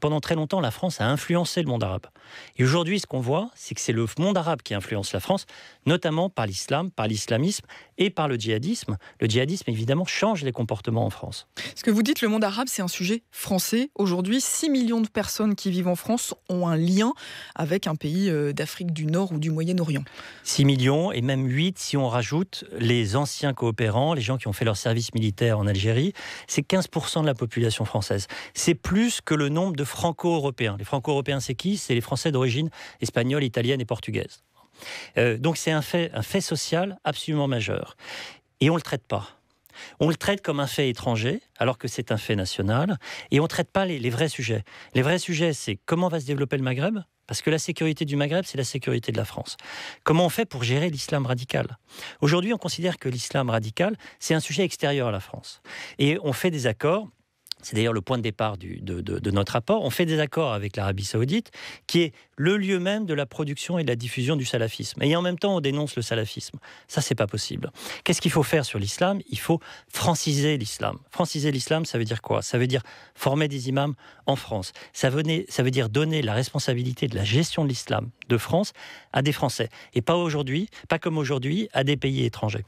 pendant très longtemps, la France a influencé le monde arabe. Et aujourd'hui, ce qu'on voit, c'est que c'est le monde arabe qui influence la France, notamment par l'islam, par l'islamisme et par le djihadisme. Le djihadisme, évidemment, change les comportements en France. Ce que vous dites, le monde arabe, c'est un sujet français. Aujourd'hui, 6 millions de personnes qui vivent en France ont un lien avec un pays d'Afrique du Nord ou du Moyen-Orient. 6 millions, et même 8 si on rajoute les anciens coopérants, les gens qui ont fait leur service militaire en Algérie. C'est 15% de la population française. C'est plus que le nombre de franco-européens. Les franco-européens, c'est qui? C'est les Français d'origine espagnole, italienne et portugaise. Donc c'est un fait social absolument majeur. Et on ne le traite pas. On le traite comme un fait étranger, alors que c'est un fait national, et on ne traite pas les vrais sujets. Les vrais sujets, c'est comment va se développer le Maghreb, parce que la sécurité du Maghreb, c'est la sécurité de la France. Comment on fait pour gérer l'islam radical? Aujourd'hui, on considère que l'islam radical, c'est un sujet extérieur à la France. Et on fait des accords. C'est d'ailleurs le point de départ de notre rapport. On fait des accords avec l'Arabie Saoudite, qui est le lieu même de la production et de la diffusion du salafisme. Et en même temps, on dénonce le salafisme. Ça, c'est pas possible. Qu'est-ce qu'il faut faire sur l'islam? Il faut franciser l'islam. Franciser l'islam, ça veut dire quoi? Ça veut dire former des imams en France. Ça veut dire donner la responsabilité de la gestion de l'islam de France à des Français. Et pas comme aujourd'hui, à des pays étrangers.